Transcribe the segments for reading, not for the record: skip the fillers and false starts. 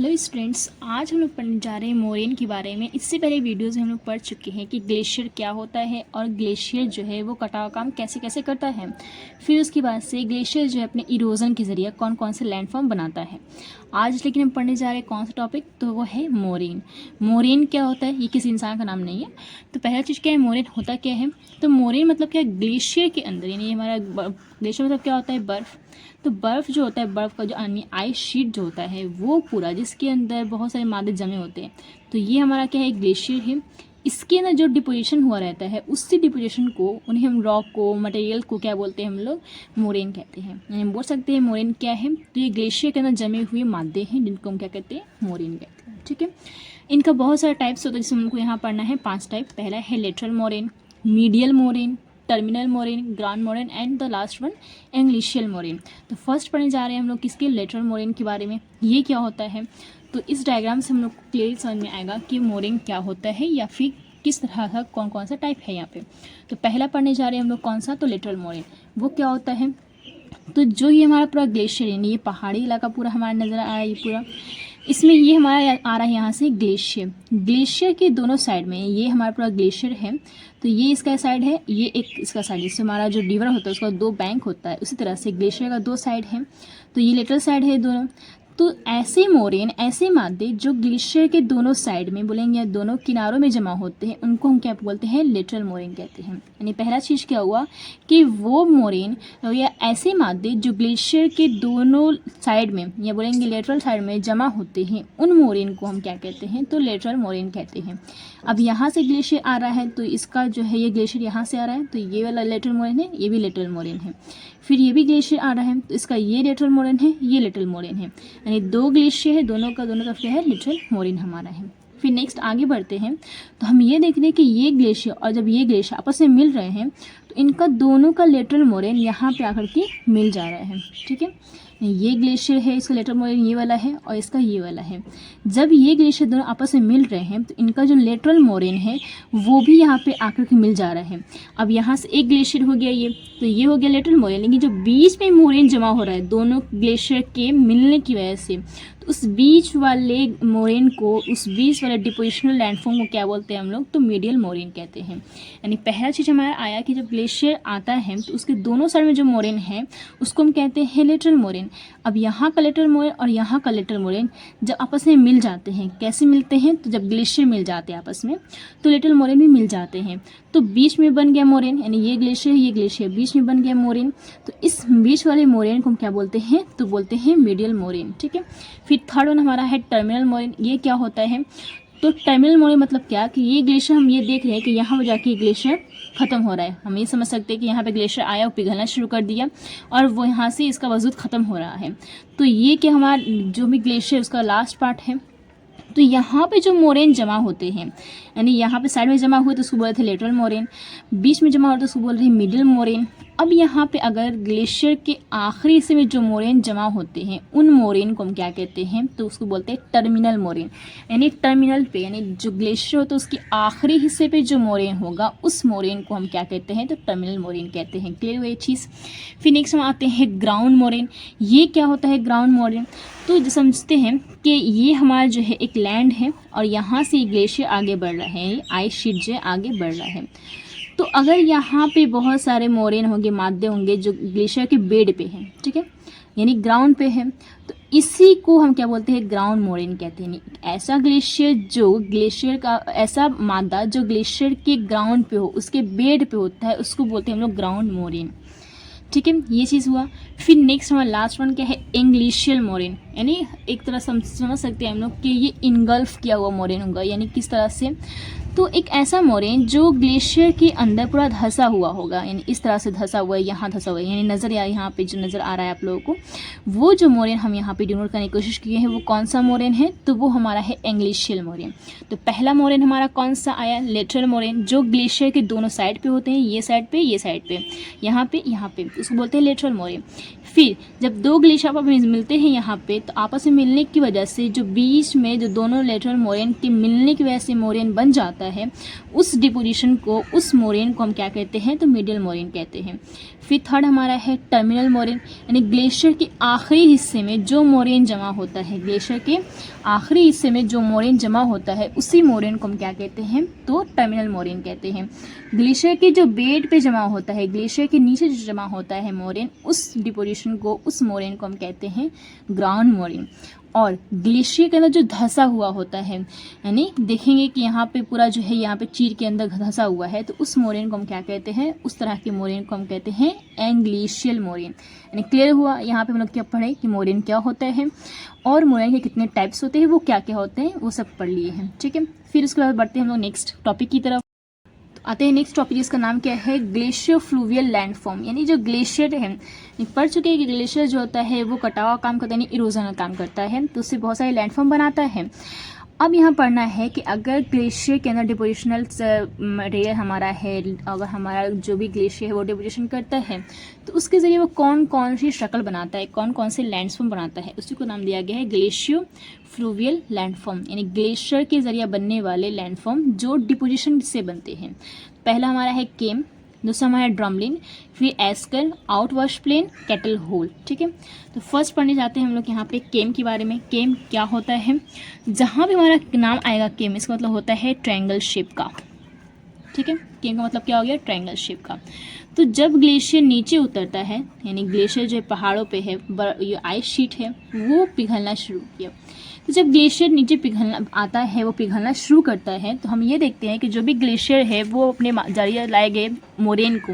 Hello students, आज हम लोग पढ़ने जा रहे हैं मोरेन के बारे में। इससे पहले वीडियोस में हम लोग पढ़ चुके हैं कि ग्लेशियर क्या होता है और ग्लेशियर जो है वो कटाव काम कैसे कैसे करता है। फिर उसके बाद से ग्लेशियर जो है अपने इरोजन के ज़रिए कौन कौन से लैंडफॉर्म बनाता है। आज लेकिन हम पढ़ने जा रहे हैं कौन सा टॉपिक, तो वो है मोरेन। मोरेन क्या होता है, ये किसी इंसान का नाम नहीं है। तो पहला चीज़ क्या है, मोरेन होता क्या है। तो मोरेन मतलब क्या, ग्लेशियर के अंदर, यानी हमारा ग्लेशियर मतलब क्या होता है, बर्फ़। तो बर्फ़ जो होता है, बर्फ़ का जो आइस शीट जो होता है वो पूरा, जिसके अंदर बहुत सारे मादे जमे होते हैं, तो ये हमारा क्या है, ग्लेशियर है। इसके अंदर जो डिपोजिशन हुआ रहता है, उसी डिपोजिशन को, उन्हें हम रॉक को, मटेरियल को क्या बोलते हैं हम लोग, मोरेन कहते हैं। यानी बोल सकते हैं मोरेन क्या है, तो ये ग्लेशियर के अंदर जमे हुए मादे हैं जिनको हम क्या कहते हैं, मोरेन कहते हैं। ठीक है, इनका बहुत सारे टाइप्स होता है, जिसमें हमको यहाँ पढ़ना है 5 टाइप। पहला है lateral moraine, medial moraine, terminal moraine, ground moraine and the last one glacial moraine. तो फर्स्ट पढ़ने जा रहे हैं हम लोग किसके, लेटरल मोरेन के बारे में। ये क्या होता है, तो इस डायग्राम से हम लोग को क्लियर समझ में आएगा कि मोरेन क्या होता है या फिर किस तरह का कौन कौन सा टाइप है यहाँ पे। तो पहला पढ़ने जा रहे हैं हम लोग कौन सा, तो लेटरल मोरेन। वो क्या होता है, तो जो ये हमारा पूरा ग्लेशियर है, ये पहाड़ी इलाका पूरा हमारा नज़र आ रहा है, ये पूरा इसमें ये हमारा आ रहा है यहाँ से ग्लेशियर। ग्लेशियर के दोनों साइड में ये हमारा पूरा ग्लेशियर है। तो ये इसका साइड है, ये एक इसका साइड, जैसे हमारा जो रिवर होता है उसका 2 बैंक होता है, उसी तरह से ग्लेशियर का 2 साइड है। तो ये लेटरल साइड है दोनों। तो ऐसे मोरेन, ऐसे मादे जो ग्लेशियर के दोनों साइड में बोलेंगे या दोनों किनारों में जमा होते हैं, उनको हम क्या बोलते हैं, लेटरल मोरेन कहते हैं। यानी पहला चीज़ क्या हुआ कि वो मोरेन या ऐसे मादे जो ग्लेशियर के दोनों साइड में या बोलेंगे लेटरल साइड में जमा होते हैं, उन मोरेन को हम क्या कहते हैं, तो लेटरल मोरेन कहते हैं। अब यहाँ से ग्लेशियर आ रहा है, तो इसका जो है ये ग्लेशियर यहाँ से आ रहा है, तो ये वाला लेटरल मोरेन है, ये भी लेटरल मोरेन है। फिर ये भी ग्लेशियर आ रहा है, तो इसका ये लेटरल मोरेन है, ये लेटरल मोरेन है। यानी 2 ग्लेशियर है, दोनों का दोनों तरफ क्या है, लेटरल मोरेन हमारा है। फिर नेक्स्ट आगे बढ़ते हैं, तो हम ये देख रहे हैं कि ये ग्लेशियर और जब ये ग्लेशियर आपस में मिल रहे हैं, तो इनका दोनों का लेटरल मोरेन यहाँ पे आकर के मिल जा रहा है। ठीक है, ये ग्लेशियर है, इसका लेटरल मोरेन ये वाला है और इसका ये वाला है। जब ये ग्लेशियर दोनों आपस में मिल रहे हैं, तो इनका जो लेटरल मोरेन है वो भी यहाँ पे आकर के मिल जा रहा है। अब यहाँ से एक ग्लेशियर हो गया ये, तो ये हो गया लेटरल मोरेन, लेकिन जो बीच में मोरेन जमा हो रहा है दोनों ग्लेशियर के मिलने की वजह से, तो उस बीच वाले मोरेन को, उस बीच वाले डिपोजिशनल लैंडफॉर्म को क्या बोलते हैं हम लोग, तो मीडियल मोरेन कहते हैं। यानी पहला चीज़ हमारा आया कि जब ग्लेशियर आता है तो उसके दोनों साइड में जो मोरेन है उसको हम कहते हैं लेटरल मोरेन। अब यहाँ का लेटरल मोरेन और यहाँ का लेटरल मोरेन जब आपस में मिल जाते हैं, कैसे मिलते हैं, तो जब ग्लेशियर मिल जाते हैं आपस में, तो लेटरल मोरेन भी मिल जाते हैं। तो बीच में बन गया मोरेन, यानी ये ग्लेशियर ये ग्लेशियर, बीच में बन गया मोरेन। तो इस बीच वाले मोरेन को हम क्या बोलते हैं, तो बोलते हैं मीडियल मोरेन। ठीक है, फिर थर्ड वन हमारा है टर्मिनल मोरेन। ये क्या होता है, तो टर्मिनल मोरेन मतलब क्या, कि ये ग्लेशियर हम ये देख रहे हैं कि यहाँ पर जाके ग्लेशियर खत्म हो रहा है। हम ये समझ सकते हैं कि यहाँ पे ग्लेशियर आया और पिघलना शुरू कर दिया और वो यहाँ से इसका वजूद ख़त्म हो रहा है। तो ये कि हमारा जो भी ग्लेशियर उसका लास्ट पार्ट है। तो यहाँ पे जो मोरेन जमा होते हैं, यानी यहाँ पे साइड में जमा हुए तो उसको बोलते थे लेटरल मोरेन, बीच में जमा होते तो उसको बोल रहे हैं मिडिल मोरेन। अब यहाँ पे अगर ग्लेशियर के आखिरी हिस्से में जो मोरेन जमा होते हैं, उन मोरेन को हम क्या कहते हैं, तो उसको बोलते हैं टर्मिनल मोरेन। यानी टर्मिनल पे, यानी जो ग्लेशियर होता है उसके आखिरी हिस्से पे जो मोरेन होगा, उस मोरेन को हम क्या कहते हैं, तो टर्मिनल मोरेन कहते हैं। क्लियर हुआ ये चीज़। फिर नेक्स्ट हम आते हैं ग्राउंड मोरेन। ये क्या होता है ग्राउंड मोरेन, तो जो समझते हैं कि ये हमारा जो है एक लैंड है और यहाँ से ग्लेशियर आगे बढ़ रहा है, आइस शीट जो है आगे बढ़ रहा है। तो अगर यहाँ पे बहुत सारे मोरेन होंगे, मादे होंगे जो ग्लेशियर के बेड पे हैं, ठीक है, यानी ग्राउंड पे है, तो इसी को हम क्या बोलते हैं, ग्राउंड मोरेन कहते हैं। ऐसा ग्लेशियर जो ग्लेशियर का, ऐसा मादा जो ग्लेशियर के ग्राउंड पे हो, उसके बेड पे होता है, उसको बोलते हैं हम लोग ग्राउंड मोरेन। ठीक है, ये चीज़ हुआ। फिर नेक्स्ट हमारा लास्ट वन क्या है, ग्लेशियल मोरेन। यानी एक तरह समझ सकते हैं हम लोग कि ये इनगल्फ किया हुआ मोरेन होगा। यानी किस तरह से, तो एक ऐसा मोरेन जो ग्लेशियर के अंदर पूरा धंसा हुआ होगा, यानी इस तरह से धंसा हुआ है, यहाँ धंसा हुआ है, यानी नज़र या यहाँ पे जो नज़र आ रहा है आप लोगों को, वो जो मोरेन हम यहाँ पे डिनोट करने की कोशिश किए हैं वो कौन सा मोरेन है, तो वो हमारा है ग्लेशियल मोरेन। तो पहला मोरेन हमारा कौन सा आया, लेटरल मोरेन, जो ग्लेशियर के दोनों साइड पे होते हैं, ये साइड पे, ये साइड पे, यहाँ पे, उसको बोलते हैं लेटरल मोरेन। फिर जब 2 ग्लेशियर आपस में मिलते हैं यहाँ पे, तो आपस में मिलने की वजह से जो बीच में जो दोनों लेटरल मोरेन के मिलने की वजह से मोरेन बन जाता होता है उस डिपोजिशन को, उस मोरेन को हम क्या कहते हैं, तो मिडिल मोरेन कहते हैं। फिर थर्ड हमारा है टर्मिनल मोरेन, यानी ग्लेशियर के आखिरी हिस्से में जो मोरेन जमा होता है, ग्लेशियर के आखिरी हिस्से में जो मोरेन जमा होता है उसी मोरेन को हम क्या कहते हैं, तो टर्मिनल मोरेन कहते हैं। ग्लेशियर के जो बेड पे जमा होता है, ग्लेशियर के नीचे जो जमा होता है मोरेन, उस डिपोजिशन को, उस मोरेन को हम कहते हैं ग्राउंड मोरेन। और ग्लेशियर के अंदर जो धंसा हुआ होता है, यानी देखेंगे कि यहाँ पे पूरा जो है यहाँ पे चीर के अंदर धंसा हुआ है, तो उस मोरेन को हम क्या कहते हैं, उस तरह के मोरेन को हम कहते हैं एंग्लेशियल मोरेन। यानी क्लियर हुआ यहाँ पे हम लोग क्या पढ़े कि मोरेन क्या होता है और मोरेन के कितने टाइप्स होते हैं, वो क्या क्या होते हैं, वो सब पढ़ लिए हैं। ठीक है, फिर उसके बाद बढ़ते हैं हम लोग नेक्स्ट टॉपिक की तरफ। आते हैं नेक्स्ट टॉपिक जिसका नाम क्या है, ग्लेशियर फ्लूवियल लैंडफॉर्म। यानी जो ग्लेशियर है, पढ़ चुके हैं कि ग्लेशियर जो होता है वो कटाव काम करता है, यानी इरोजन का काम करता है, तो उससे बहुत सारे लैंडफॉर्म बनाता है। अब यहाँ पढ़ना है कि अगर ग्लेशियर के अंदर डिपोजिशनल मटेरियल हमारा है, अगर हमारा जो भी ग्लेशियर है वो डिपोजिशन करता है, तो उसके ज़रिए वो कौन कौन सी शक्ल बनाता है, कौन कौन से लैंडफॉर्म बनाता है, उसी को नाम दिया गया है ग्लेशियो फ्लूवियल लैंडफॉर्म, यानी ग्लेशियर के ज़रिए बनने वाले लैंडफॉर्म जो डिपोजिशन से बनते हैं। पहला हमारा है केम, दूसरा हमारा ड्रमलिन, फिर एस्कर, आउटवाश प्लेन, कैटल होल। ठीक है, तो फर्स्ट पढ़ने जाते हैं हम लोग यहाँ पे केम के बारे में। केम क्या होता है, जहाँ भी हमारा नाम आएगा केम, इसका मतलब होता है ट्रायंगल शेप का। ठीक है, केम का मतलब क्या हो गया, ट्रायंगल शेप का। तो जब ग्लेशियर नीचे उतरता है, यानी ग्लेशियर जो पहाड़ों पे है, ये आइस शीट है, वो पिघलना शुरू किया। तो जब ग्लेशियर नीचे पिघलना आता है, वो पिघलना शुरू करता है, तो हम ये देखते हैं कि जो भी ग्लेशियर है वो अपने जरिए लाए गए मोरेन को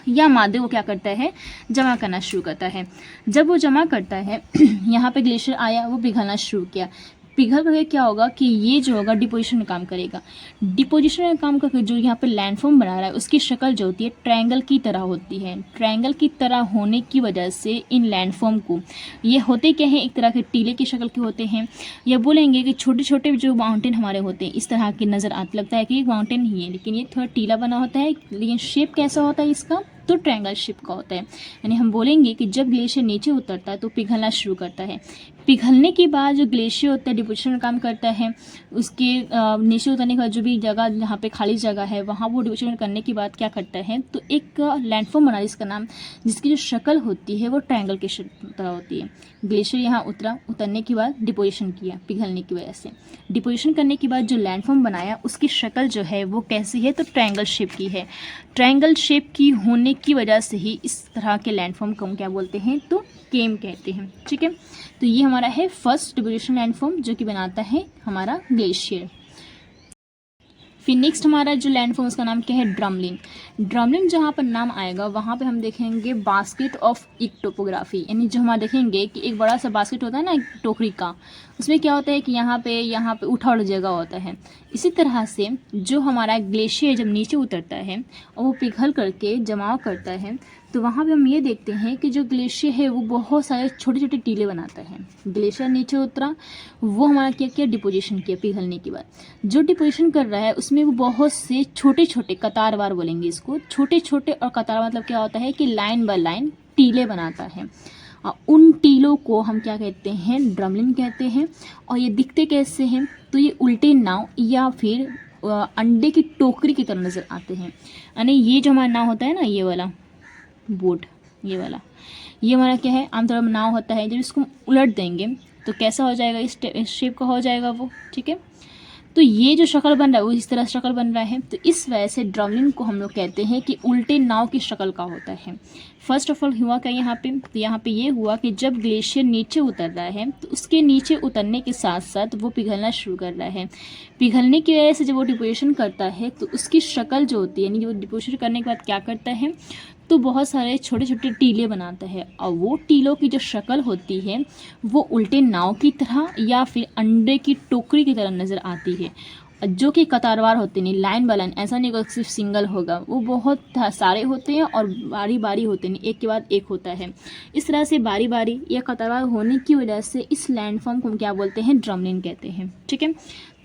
या मादे को क्या करता है, जमा करना शुरू करता है। जब वो जमा करता है यहाँ पे ग्लेशियर आया, वो पिघलना शुरू किया, पिघल करके क्या होगा कि ये जो होगा डिपोजिशन में काम करेगा। डिपोजिशन में काम करके जो यहाँ पे लैंडफॉर्म बना रहा है उसकी शक्ल जो होती है ट्रायंगल की तरह होती है। ट्रायंगल की तरह होने की वजह से इन लैंडफॉर्म को, ये होते क्या है, एक तरह के टीले की शक्ल के होते हैं, या बोलेंगे कि छोटे छोटे जो माउंटेन हमारे होते हैं इस तरह के नज़र आते, लगता है कि एक माउंटेन ही है, लेकिन ये थोड़ा टीला बना होता है, लेकिन शेप कैसा होता है इसका, तो ट्रायंगल शेप का होता है। यानी हम बोलेंगे कि जब ग्लेशियर नीचे उतरता है तो पिघलना शुरू करता है। पिघलने के बाद जो ग्लेशियर होता है डिपोजिशन में काम करता है, उसके नीचे उतरने के बाद जो भी जगह जहाँ पे खाली जगह है वहाँ वो डिपोजिशन करने के बाद क्या करता है, तो एक लैंडफॉर्म बना जिसका नाम, जिसकी जो शक्ल होती है वो ट्रायंगल की तरह होती है। ग्लेशियर यहाँ उतरा, उतरने के बाद डिपोजिशन किया पिघलने की वजह से, डिपोजिशन करने के बाद जो लैंडफॉर्म बनाया उसकी शक्ल जो है वो कैसी है, तो ट्रायंगल शेप की है। ट्रायंगल शेप की होने की वजह से ही इस तरह के लैंडफॉर्म को हम क्या बोलते हैं, तो केम कहते हैं। ठीक है, तो ये हमारा है फर्स्ट डिपोजिशन लैंडफॉर्म जो कि बनाता है हमारा ग्लेशियर। फिर नेक्स्ट हमारा जो लैंडफॉर्म उसका नाम क्या है, ड्रमलिन। ड्रमलिन जहाँ पर नाम आएगा वहाँ पे हम देखेंगे बास्केट ऑफ इक टोपोग्राफी, यानी जो हम देखेंगे कि एक बड़ा सा बास्केट होता है ना, एक टोकरी का, उसमें क्या होता है कि यहाँ पे उठा उठ जगह होता है। इसी तरह से जो हमारा ग्लेशियर जब नीचे उतरता है और वो पिघल करके जमाव करता है, तो वहाँ पे हम ये देखते हैं कि जो ग्लेशियर है वो बहुत सारे छोटे छोटे टीले बनाता है। ग्लेशियर नीचे उतरा, वो हमारा क्या किया, डिपोजिशन किया पिघलने के बाद। जो डिपोजिशन कर रहा है उसमें वो बहुत से छोटे छोटे, कतारवार बोलेंगे इसको, छोटे छोटे, और कतार मतलब क्या होता है कि लाइन बाय लाइन टीले बनाता है। उन टीलों को हम क्या कहते हैं, ड्रमलिन कहते हैं। और ये दिखते कैसे हैं, तो ये उल्टे नाव या फिर अंडे की टोकरी की तरह नज़र आते हैं। यानी ये जो हमारा नाव होता है ना, ये वाला बोट, ये वाला, ये हमारा क्या है, आमतौर पर नाव होता है। जब इसको उलट देंगे तो कैसा हो जाएगा, इस शेप का हो जाएगा वो। ठीक है, तो ये जो शक्ल बन रहा है वो इस तरह शक्ल बन रहा है। तो इस वजह से ड्रमलिन को हम लोग कहते हैं कि उल्टे नाव की शक्ल का होता है। फर्स्ट ऑफ ऑल हुआ क्या यहाँ पे, तो यहाँ पे ये हुआ कि जब ग्लेशियर नीचे उतर रहा है तो उसके नीचे उतरने के साथ साथ वो पिघलना शुरू कर रहा है। पिघलने की वजह से जब वो डिपोजिशन करता है तो उसकी शक्ल जो होती है, यानी वो डिपोजिशन करने के बाद क्या करता है, तो बहुत सारे छोटे छोटे टीले बनाता है। और वो टीलों की जो शक्ल होती है वो उल्टे नाव की तरह या फिर अंडे की टोकरी की तरह नज़र आती है, जो कि कतारवार होते नहीं, लाइन बाय लाइन, ऐसा नहीं कि सिर्फ सिंगल होगा, वो बहुत सारे होते हैं और बारी बारी होते नहीं, एक के बाद एक होता है। इस तरह से बारी बारी या कतारवार होने की वजह से इस लैंडफॉर्म को हम क्या बोलते हैं, ड्रमलिन कहते हैं। ठीक है,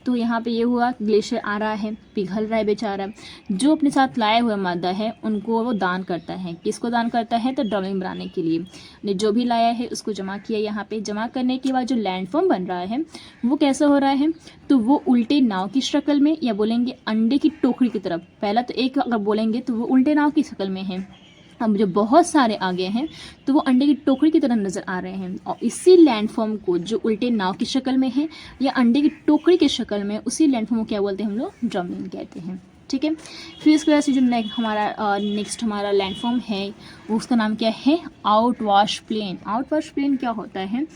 तो यहाँ पे ये हुआ, ग्लेशियर आ रहा है, पिघल रहा है बेचारा, जो अपने साथ लाया हुआ मादा है उनको वो दान करता है। किसको दान करता है? तो ड्रमिंग बनाने के लिए ने जो भी लाया है उसको जमा किया। यहाँ पे जमा करने के बाद जो लैंडफॉर्म बन रहा है वो कैसा हो रहा है? तो वो उल्टे नाव की शक्ल में, या बोलेंगे अंडे की टोकरी की तरफ। पहला तो एक अगर बोलेंगे तो वो उल्टे नाव की शक्ल में है। अब जो बहुत सारे आ गए हैं तो वो अंडे की टोकरी की तरह नज़र आ रहे हैं, और इसी लैंडफॉर्म को जो उल्टे नाव की शक्ल में है या अंडे की टोकरी की शक्ल में, उसी लैंडफॉर्म को क्या बोलते हैं? हम लोग ड्रमलिन कहते हैं। ठीक है, फिर इसके वजह से जो नेक्स्ट हमारा लैंडफॉर्म है वो उसका नाम क्या है? आउटवाश प्लेन। आउटवाश प्लेन क्या होता है?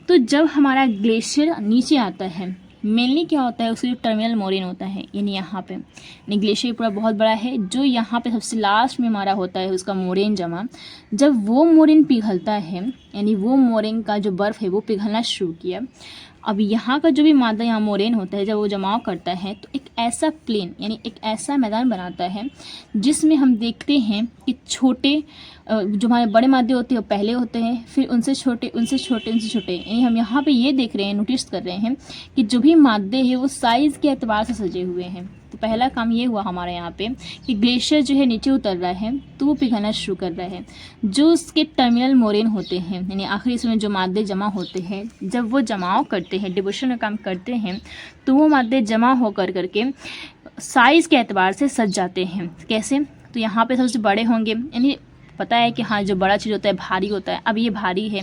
तो जब हमारा ग्लेशियर नीचे आता है, मेनली क्या होता है, उसका जो टर्मिनल मोरेन होता है, यानी यहाँ पे यानी ग्लेशियर पूरा बहुत बड़ा है, जो यहाँ पे सबसे लास्ट में हमारा होता है उसका मोरेन जमा। जब वो मोरेन पिघलता है, यानी वो मोरेन का जो बर्फ़ है वो पिघलना शुरू किया, अब यहाँ का जो भी मादा यहाँ मोरेन होता है जब वो जमाव करता है तो एक ऐसा प्लेन यानी एक ऐसा मैदान बनाता है जिसमें हम देखते हैं कि छोटे जो हमारे बड़े मादे होते हैं वो पहले होते हैं, फिर उनसे छोटे उनसे छोटे उनसे छोटे, यानी हम यहाँ पे ये देख रहे हैं, नोटिस कर रहे हैं कि जो भी मादे हैं वो साइज़ के एतबार से सजे हुए हैं। तो पहला काम ये हुआ हमारे यहाँ पे कि ग्लेशियर जो है नीचे उतर रहा है तो वो पिघलना शुरू कर रहा है। जो उसके टर्मिनल मोरेन होते हैं, यानी आखिरी इसमें जो मादे जमा होते हैं, जब वो जमाव करते हैं, डिपोजिशन का काम करते हैं, तो वो मादे जमा होकर करके साइज़ के एतबार से सज जाते हैं। कैसे? तो यहाँ पे सबसे बड़े होंगे, यानी पता है कि हाँ जो बड़ा चीज़ होता है भारी होता है। अब ये भारी है,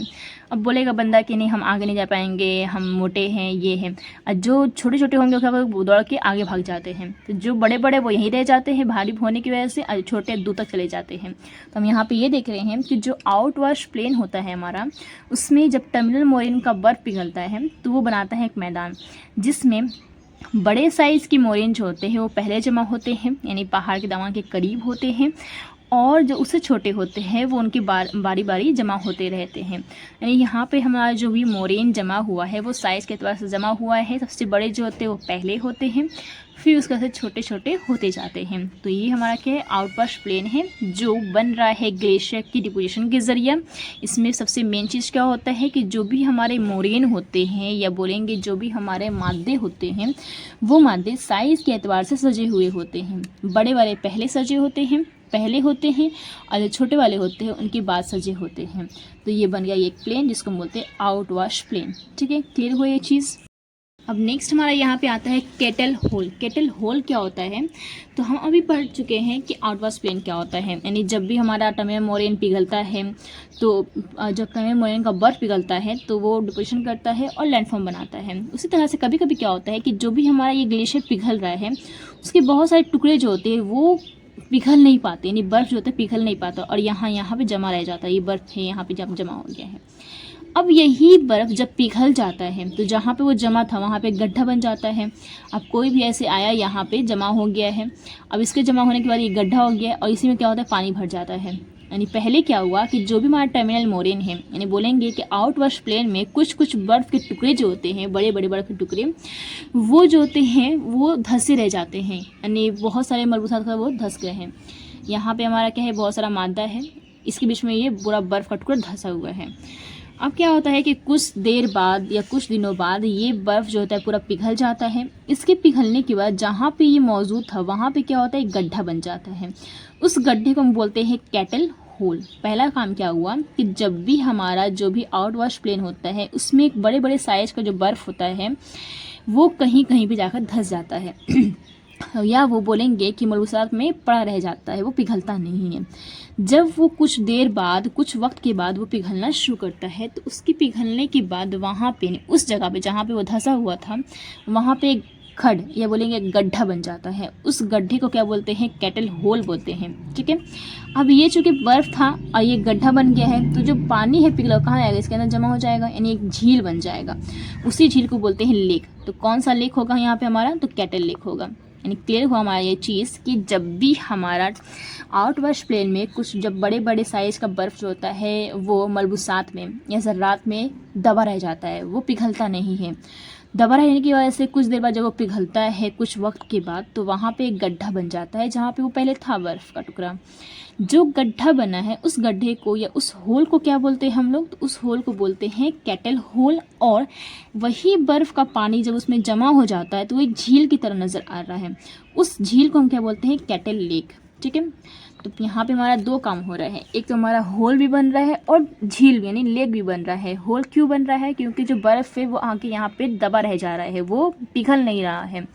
अब बोलेगा बंदा कि नहीं हम आगे नहीं जा पाएंगे, हम मोटे हैं, ये हैं। और जो छोटे छोटे होंगे वो दौड़ के आगे भाग जाते हैं। तो जो बड़े बड़े वो यहीं रह जाते हैं भारी होने की वजह से, और छोटे दूर तक चले जाते हैं। तो हम यहाँ पे ये देख रहे हैं कि जो आउटवाश प्लेन होता है हमारा, उसमें जब टर्मिनल मोरेन का बर्फ़ पिघलता है तो वो बनाता है एक मैदान, जिसमें बड़े साइज़ की मोरेन जो होते हैं वो पहले जमा होते हैं, यानी पहाड़ के दावा के करीब होते हैं, और जो उससे छोटे होते हैं वो उनकी बारी बारी जमा होते रहते हैं। यानी यहाँ पे हमारा जो भी मोरेन जमा हुआ है वो साइज़ के एतबार से जमा हुआ है। सबसे बड़े जो होते हैं वो पहले होते हैं, फिर उसके बाद छोटे छोटे होते जाते हैं। तो ये हमारा क्या है? आउटवाश प्लेन है जो बन रहा है ग्लेशियर की डिपोजिशन के ज़रिए। इसमें सबसे मेन चीज़ क्या होता है कि जो भी हमारे मोरेन होते हैं, या बोलेंगे जो भी हमारे मादे होते हैं, वो मादे साइज़ के एतबार से सजे हुए होते हैं। बड़े वाले पहले सजे होते हैं और जो छोटे वाले होते हैं उनके बाद सजे होते हैं। तो ये बन गया ये एक प्लेन जिसको हम बोलते हैं आउटवाश प्लेन। ठीक है, क्लियर हुआ ये चीज़। अब नेक्स्ट हमारा यहाँ पे आता है केटल होल। केटल होल क्या होता है? तो हम अभी पढ़ चुके हैं कि आउटवाश प्लेन क्या होता है। यानी जब भी हमारा टर्मिनल मोरेन पिघलता है, तो जब टर्मिनल मोरेन का बर्फ़ पिघलता है तो वो डिपोजिशन करता है और लैंडफॉर्म बनाता है। उसी तरह से कभी कभी क्या होता है कि जो भी हमारा ये ग्लेशियर पिघल रहा है उसके बहुत सारे टुकड़े जो होते हैं वो पिघल नहीं पाते, यानी बर्फ़ जो होता है पिघल नहीं पाता, और यहाँ पे जमा रह जाता है। ये बर्फ़ है यहाँ पे जमा हो गया है। अब यही बर्फ़ जब पिघल जाता है तो जहाँ पे वो जमा था वहाँ पे गड्ढा बन जाता है। अब कोई भी ऐसे आया, यहाँ पे जमा हो गया है, अब इसके जमा होने के बाद ये गड्ढा हो गया और इसी में क्या होता है? पानी भर जाता है। यानी पहले क्या हुआ कि जो भी हमारा टर्मिनल मोरेन है, यानी बोलेंगे कि आउटवाश प्लेन में कुछ कुछ बर्फ़ के टुकड़े जो होते हैं, बड़े बड़े बर्फ़ के टुकड़े, वो जो होते हैं वो धंसे रह जाते हैं, यानी बहुत सारे मलबूसात का वो धंस गए हैं। यहाँ पे हमारा क्या है? बहुत सारा मादा है, इसके बीच में ये पूरा बर्फ़ का टुकड़ा धंसा हुआ है। अब क्या होता है कि कुछ देर बाद या कुछ दिनों बाद ये बर्फ़ जो होता है पूरा पिघल जाता है। इसके पिघलने के बाद जहाँ पे ये मौजूद था वहाँ पे क्या होता है? एक गड्ढा बन जाता है। उस गड्ढे को हम बोलते हैं केटल होल। पहला काम क्या हुआ कि जब भी हमारा जो भी आउटवाश प्लेन होता है उसमें एक बड़े बड़े साइज़ का जो बर्फ़ होता है वो कहीं कहीं पे जाकर धंस जाता है या वो बोलेंगे कि मलबूसात में पड़ा रह जाता है, वो पिघलता नहीं है। जब वो कुछ देर बाद, कुछ वक्त के बाद वो पिघलना शुरू करता है तो उसके पिघलने के बाद वहाँ पे, उस जगह पे जहाँ पे वो धंसा हुआ था, वहाँ पे एक खड या बोलेंगे गड्ढा बन जाता है। उस गड्ढे को क्या बोलते हैं? केटल होल बोलते हैं। ठीक है, अब ये चूँकि बर्फ़ था और ये गड्ढा बन गया है तो जो पानी है पिघला कहाँ आएगा? इसके अंदर जमा हो जाएगा, यानी एक झील बन जाएगा। उसी झील को बोलते हैं लेक। तो कौन सा लेक होगा यहाँ पे हमारा? तो केटल लेक होगा। यानी क्लियर हुआ हमारा ये चीज़ कि जब भी हमारा आउटवाश प्लेन में कुछ जब बड़े बड़े साइज़ का बर्फ़ जो होता है वो मलबूसात में या ज़र्रात में दबा रह जाता है, वो पिघलता नहीं है, दबा रहने की वजह से कुछ देर बाद जब वो पिघलता है कुछ वक्त के बाद, तो वहाँ पे एक गड्ढा बन जाता है जहाँ पे वो पहले था बर्फ़ का टुकड़ा। जो गड्ढा बना है उस गड्ढे को या उस होल को क्या बोलते हैं हम लोग, तो उस होल को बोलते हैं कैटल होल। और वही बर्फ़ का पानी जब उसमें जमा हो जाता है तो वो एक झील की तरह नज़र आ रहा है, उस झील को हम क्या बोलते हैं, कैटल लेक। ठीक है, तो यहाँ पे हमारा दो काम हो रहा है, एक तो हमारा होल भी बन रहा है और झील यानी लेक भी बन रहा है। होल क्यों बन रहा है, क्योंकि जो बर्फ़ है वो आके यहाँ पे दबा रह जा रहा है, वो पिघल नहीं रहा है।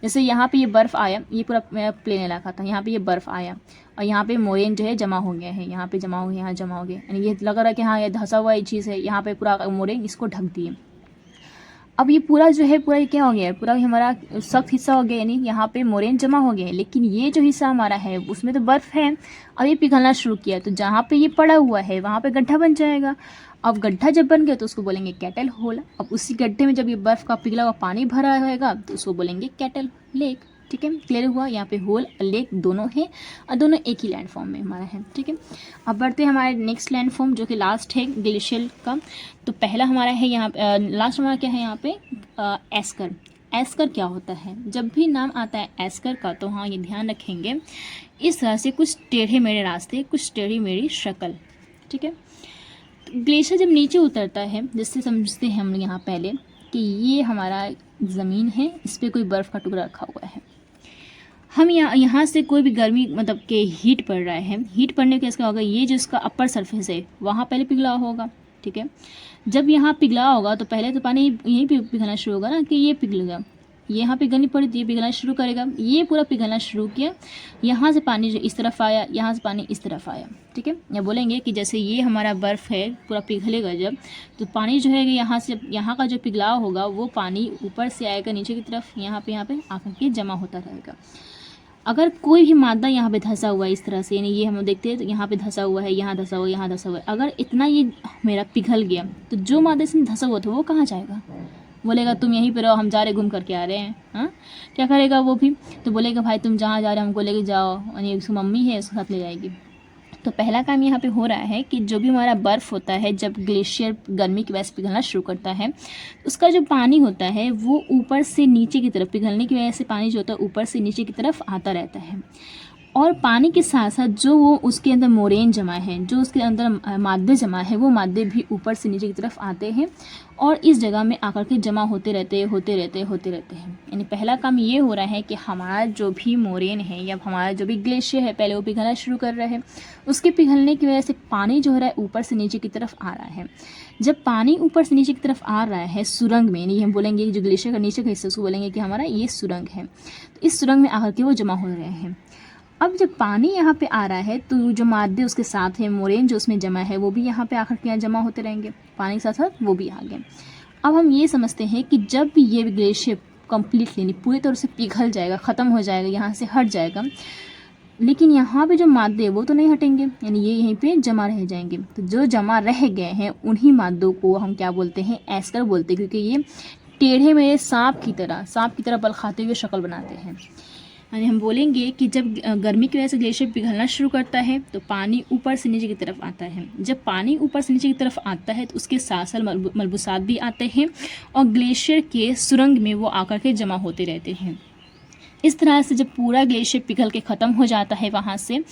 जैसे यहाँ पे ये बर्फ़ आया, ये पूरा प्लेन इलाका था, यहाँ पे ये बर्फ़ आया और यहाँ पे मोरेन जो है जमा हो गया है, यहाँ पे जमा हो गया, यहाँ जमा हो गया, यानी ये लग रहा है कि हाँ ये धंसा हुआ ये चीज़ है, यहाँ पे पूरा मोरेन इसको ढक दिए। अब ये पूरा जो है पूरा ये क्या हो गया है, पूरा हमारा सख्त हिस्सा हो गया, यानी यहाँ पे मोरेन जमा हो गया है, लेकिन ये जो हिस्सा हमारा है उसमें तो बर्फ़ है। अब ये पिघलना शुरू किया तो जहाँ पे ये पड़ा हुआ है वहाँ पे गड्ढा बन जाएगा। अब गड्ढा जब बन गया तो उसको बोलेंगे कैटल होल। अब उसी गड्ढे में जब ये बर्फ़ का पिघला हुआ पानी भरा रहेगा तो उसको बोलेंगे कैटल लेक। ठीक है, क्लियर हुआ। यहाँ पे होल और लेक दोनों है और दोनों एक ही लैंड फॉर्म में हमारा है। ठीक है, अब बढ़ते हैं हमारे नेक्स्ट लैंड फॉर्म जो कि लास्ट है ग्लेशियर का। तो पहला हमारा है यहाँ लास्ट हमारा क्या है यहाँ पे, एस्कर। एस्कर क्या होता है, जब भी नाम आता है एस्कर का तो हाँ ये ध्यान रखेंगे इस तरह से कुछ टेढ़े मेढ़े रास्ते, कुछ टेढ़ी मेढ़ी शक्ल। ठीक है, ग्लेशियर जब नीचे उतरता है, जिससे समझते हैं हम यहाँ पहले कि ये हमारा ज़मीन है, इस पर कोई बर्फ़ का टुकड़ा रखा हुआ है। हम यहाँ से कोई भी गर्मी मतलब के हीट पड़ रहा है, हीट पड़ने के क्या होगा, ये जो इसका अपर सरफेस है वहाँ पहले पिघला होगा। ठीक है, जब यहाँ पिघला होगा तो पहले तो पानी यहीं पे पिघलना शुरू होगा ना, कि ये पिघलेगा, यहाँ पिघलनी पड़ी तो ये पिघलना शुरू करेगा, ये पूरा पिघलना शुरू किया, यहाँ से पानी जो इस तरफ आया, यहाँ से पानी इस तरफ आया। ठीक है, या बोलेंगे कि जैसे ये हमारा बर्फ़ है पूरा पिघलेगा जब, तो पानी जो है यहाँ से, यहाँ का जो पिघलाव होगा वो पानी ऊपर से आएगा नीचे की तरफ, यहाँ पे आकर के जमा होता रहेगा। अगर कोई भी मादा यहाँ पे धंसा हुआ है इस तरह से, यानी ये हम देखते हैं तो यहाँ पे धंसा हुआ है, यहाँ धंसा हुआ है, यहाँ धंसा हुआ है, अगर इतना ये मेरा पिघल गया तो जो मादा इसमें धंसा हुआ था वो कहाँ जाएगा, बोलेगा तुम यहीं पे रहो, हम जा रहे घूम करके आ रहे हैं। हाँ, क्या करेगा वो भी, तो बोलेगा भाई तुम जहाँ जा रहे हो हमको लेके जाओ, यानी उसकी मम्मी है उसके साथ ले जाएगी। तो पहला काम यहाँ पे हो रहा है कि जो भी हमारा बर्फ़ होता है जब ग्लेशियर गर्मी की वजह से पिघलना शुरू करता है, उसका जो पानी होता है वो ऊपर से नीचे की तरफ, पिघलने की वजह से पानी जो होता है ऊपर से नीचे की तरफ आता रहता है। और पानी के साथ साथ जो वो उसके अंदर मोरेन जमा है, जो उसके अंदर मादे जमा है, वो मादे भी ऊपर से नीचे की तरफ आते हैं और इस जगह में आकर के जमा होते रहते हैं। यानी पहला काम ये हो रहा है कि हमारा जो भी मोरेन है या हमारा जो भी ग्लेशियर है पहले वो पिघलना शुरू कर रहा है, उसके पिघलने की वजह से पानी जो हो रहा है ऊपर से नीचे की तरफ आ रहा है। जब पानी ऊपर से नीचे की तरफ आ रहा है सुरंग में, यानी हम बोलेंगे कि जो ग्लेशियर का नीचे का हिस्सा उसको बोलेंगे कि हमारा ये सुरंग है, तो इस सुरंग में आकर के वो जमा हो रहे हैं। अब जब पानी यहाँ पे आ रहा है तो जो मादे उसके साथ है, मोरेन जो उसमें जमा है वो भी यहाँ पे आकर के यहाँ जमा होते रहेंगे, पानी के साथ साथ वो भी आ गए। अब हम ये समझते हैं कि जब भी ये ग्लेशियर कम्प्लीटली पूरी तरह से पिघल जाएगा, ख़त्म हो जाएगा, यहाँ से हट जाएगा, लेकिन यहाँ पे जो मादे वो तो नहीं हटेंगे, यानी ये यहीं पे जमा रह जाएंगे। तो जो जमा रह गए हैं उन्हीं मादों को हम क्या बोलते हैं, एस्कर बोलते हैं, क्योंकि ये टेढ़े मेढ़े सांप की तरह बल खाते हुए शक्ल बनाते हैं। यानी हम बोलेंगे कि जब गर्मी की वजह से ग्लेशियर पिघलना शुरू करता है तो पानी ऊपर से नीचे की तरफ आता है। जब पानी ऊपर से नीचे की तरफ आता है तो उसके साथ साथ मलबूसात भी आते हैं और ग्लेशियर के सुरंग में वो आकर के जमा होते रहते हैं। इस तरह से जब पूरा ग्लेशियर पिघल के ख़त्म हो जाता है वहाँ से,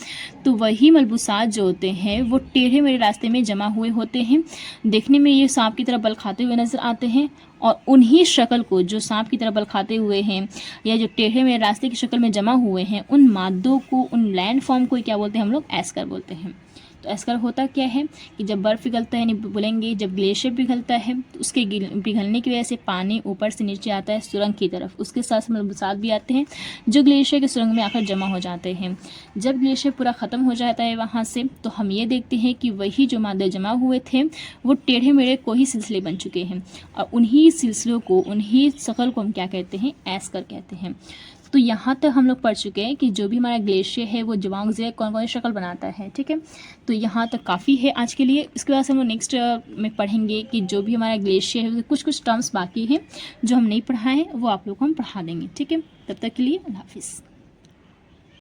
तो वही मलबूसात जो होते हैं वो टेढ़े मेढ़े रास्ते में जमा हुए होते हैं। देखने में ये सांप की तरह बल खाते हुए नज़र आते हैं और उन्हीं शक्ल को, जो सांप की तरह बल खाते हुए हैं या जो टेढ़े मेढ़े रास्ते की शक्ल में जमा हुए हैं, उन मादों को, उन लैंड फॉर्म को क्या बोलते हैं हम लोग, एस्कर बोलते हैं। तो एस्कर होता क्या है कि जब बर्फ़ पिघलता है, नहीं बोलेंगे जब ग्लेशियर पिघलता है तो उसके पिघलने की वजह से पानी ऊपर से नीचे आता है सुरंग की तरफ, उसके साथ मलबूसात भी आते हैं जो ग्लेशियर के सुरंग में आकर जमा हो जाते हैं। जब ग्लेशियर पूरा ख़त्म हो जाता है वहाँ से, तो हम ये देखते हैं कि वही जो मादे जमा हुए थे वो टेढ़े मेढ़े को ही सिलसिले बन चुके हैं और उन्हीं सिलसिलों को, उन्हीं शक्ल को हम क्या कहते हैं, एस्कर कहते हैं। तो यहाँ तक हम लोग पढ़ चुके हैं कि जो भी हमारा ग्लेशियर है वो जवांग ज़िले कौन कौन सी शक्ल बनाता है। ठीक है, तो यहाँ तक काफ़ी है आज के लिए। इसके बाद से हम लोग नेक्स्ट में पढ़ेंगे कि जो भी हमारा ग्लेशियर है, कुछ टर्म्स बाकी हैं जो हम नहीं पढ़ाए हैं वो आप लोग को हम पढ़ा देंगे। ठीक है, तब तक के लिए अल्लाह हाफिज़।